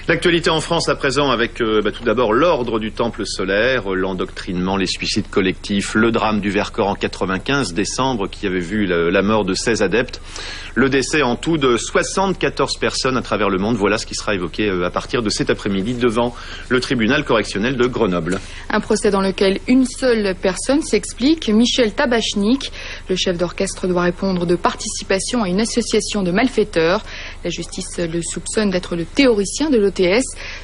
L'actualité en France à présent avec tout d'abord l'ordre du Temple solaire, l'endoctrinement, les suicides collectifs, le drame du Vercors en 95 décembre qui avait vu la mort de 16 adeptes, le décès en tout de 74 personnes à travers le monde. Voilà ce qui sera évoqué à partir de cet après-midi devant le tribunal correctionnel de Grenoble. Un procès dans lequel une seule personne s'explique, Michel Tabachnik. Le chef d'orchestre doit répondre de participation à une association de malfaiteurs. La justice le soupçonne d'être le théoricien de l'OTS,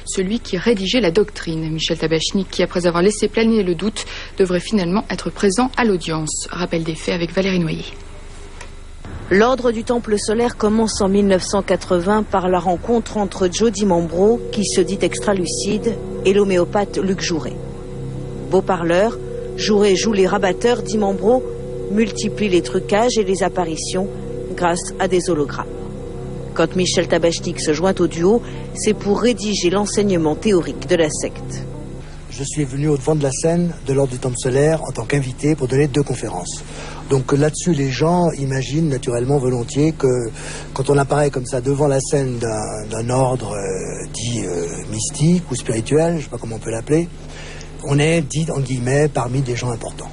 celui qui rédigeait la doctrine. Michel Tabachnik, qui après avoir laissé planer le doute, devrait finalement être présent à l'audience. Rappel des faits avec Valérie Noyer. L'ordre du Temple solaire commence en 1980 par la rencontre entre Joe Dimambro, qui se dit extra-lucide, et l'homéopathe Luc Jouret. Beau parleur, Jouret joue les rabatteurs, Dimambro multiplie les trucages et les apparitions grâce à des hologrammes. Quand Michel Tabachnik se joint au duo, c'est pour rédiger l'enseignement théorique de la secte. Je suis venu au devant de la scène de l'Ordre du Temple solaire en tant qu'invité pour donner 2 conférences. Donc là-dessus, les gens imaginent naturellement volontiers que quand on apparaît comme ça devant la scène d'un ordre dit mystique ou spirituel, je ne sais pas comment on peut l'appeler, on est dit en guillemets parmi des gens importants.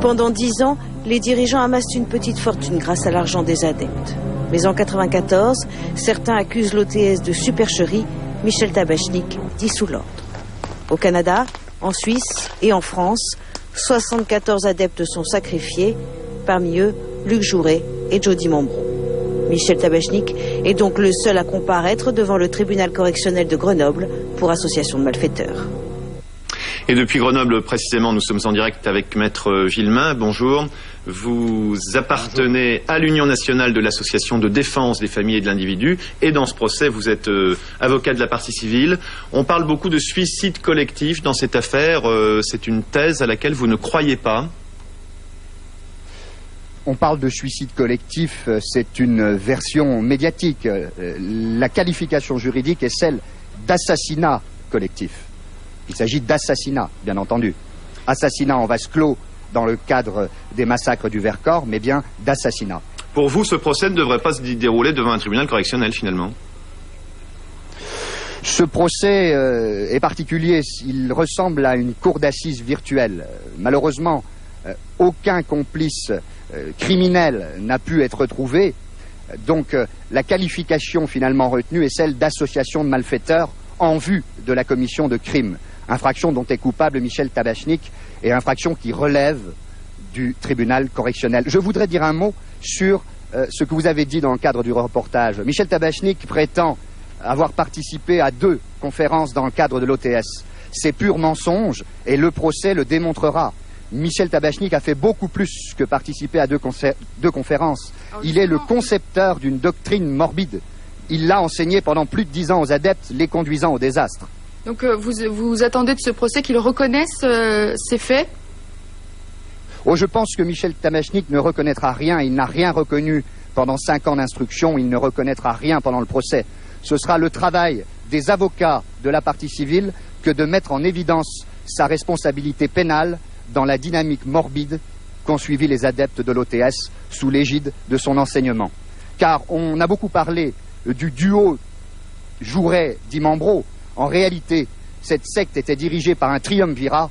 Pendant 10 ans, les dirigeants amassent une petite fortune grâce à l'argent des adeptes. Mais en 1994, certains accusent l'OTS de supercherie. Michel Tabachnik dissout l'ordre. Au Canada, en Suisse et en France, 74 adeptes sont sacrifiés, parmi eux Luc Jouret et Joe Dimambro. Michel Tabachnik est donc le seul à comparaître devant le tribunal correctionnel de Grenoble pour association de malfaiteurs. Et depuis Grenoble, précisément, nous sommes en direct avec Maître Villemain. Bonjour. Vous appartenez à l'Union nationale de l'association de défense des familles et de l'individu. Et dans ce procès, vous êtes avocat de la partie civile. On parle beaucoup de suicide collectif dans cette affaire. C'est une thèse à laquelle vous ne croyez pas. On parle de suicide collectif, c'est une version médiatique. La qualification juridique est celle d'assassinat collectif. Il s'agit d'assassinat, bien entendu. Assassinat en vase clos dans le cadre des massacres du Vercors, mais bien d'assassinat. Pour vous, ce procès ne devrait pas se dérouler devant un tribunal correctionnel, finalement? Ce procès est particulier. Il ressemble à une cour d'assises virtuelle. Malheureusement, aucun complice criminel n'a pu être trouvé. Donc, la qualification finalement retenue est celle d'association de malfaiteurs en vue de la commission de crime. Infraction dont est coupable Michel Tabachnik et infraction qui relève du tribunal correctionnel. Je voudrais dire un mot sur ce que vous avez dit dans le cadre du reportage. Michel Tabachnik prétend avoir participé à 2 conférences dans le cadre de l'OTS. C'est pur mensonge et le procès le démontrera. Michel Tabachnik a fait beaucoup plus que participer à 2 conférences. Il est le concepteur d'une doctrine morbide. Il l'a enseigné pendant plus de 10 ans aux adeptes, les conduisant au désastre. Donc vous attendez de ce procès qu'il reconnaisse ces faits? Oh, je pense que Michel Tabachnik ne reconnaîtra rien. Il n'a rien reconnu pendant 5 ans d'instruction. Il ne reconnaîtra rien pendant le procès. Ce sera le travail des avocats de la partie civile que de mettre en évidence sa responsabilité pénale dans la dynamique morbide qu'ont suivi les adeptes de l'OTS sous l'égide de son enseignement. Car on a beaucoup parlé du duo Jouret-Dimambro. En réalité, cette secte était dirigée par un triumvirat,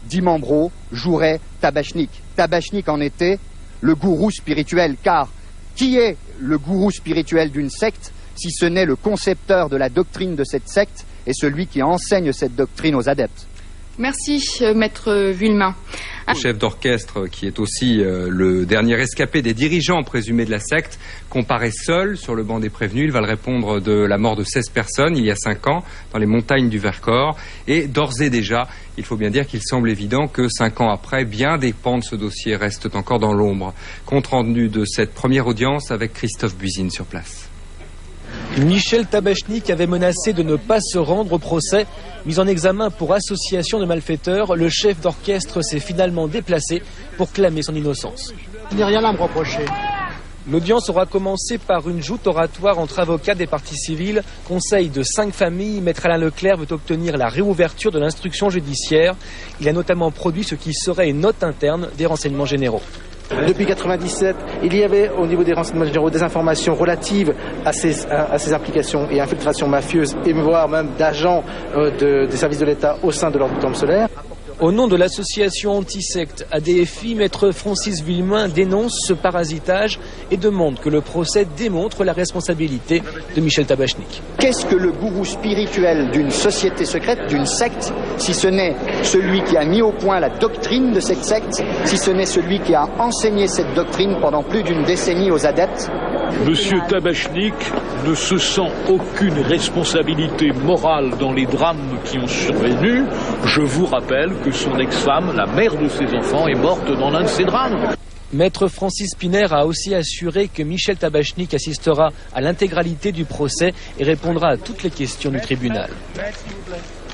Dimambro, Jouret, Tabachnik. Tabachnik en était le gourou spirituel, car qui est le gourou spirituel d'une secte si ce n'est le concepteur de la doctrine de cette secte et celui qui enseigne cette doctrine aux adeptes? Merci, Maître Villemain. Le chef d'orchestre, qui est aussi le dernier rescapé des dirigeants présumés de la secte, comparaît seul sur le banc des prévenus. Il va le répondre de la mort de 16 personnes il y a 5 ans dans les montagnes du Vercors. Et d'ores et déjà, il faut bien dire qu'il semble évident que 5 ans après, bien des pans de ce dossier restent encore dans l'ombre. Compte rendu de cette première audience avec Christophe Buisine sur place. Michel Tabachnik avait menacé de ne pas se rendre au procès. Mis en examen pour association de malfaiteurs, le chef d'orchestre s'est finalement déplacé pour clamer son innocence. Il n'y a rien à me reprocher. L'audience aura commencé par une joute oratoire entre avocats des parties civiles. Conseil de 5 familles, Maître Alain Leclerc veut obtenir la réouverture de l'instruction judiciaire. Il a notamment produit ce qui serait une note interne des renseignements généraux. Depuis 1997, il y avait au niveau des renseignements généraux des informations relatives à ces implications et infiltrations mafieuses, et voire même d'agents des services de l'État au sein de l'ordre du Temple solaire. Au nom de l'association anti-secte ADFI, maître Francis Villemain dénonce ce parasitage et demande que le procès démontre la responsabilité de Michel Tabachnik. Qu'est-ce que le gourou spirituel d'une société secrète, d'une secte, si ce n'est celui qui a mis au point la doctrine de cette secte, si ce n'est celui qui a enseigné cette doctrine pendant plus d'une décennie aux adeptes? Monsieur Tabachnik ne se sent aucune responsabilité morale dans les drames qui ont survenu. Je vous rappelle que son ex-femme, la mère de ses enfants, est morte dans l'un de ces drames. Maître Francis Piner a aussi assuré que Michel Tabachnik assistera à l'intégralité du procès et répondra à toutes les questions du tribunal.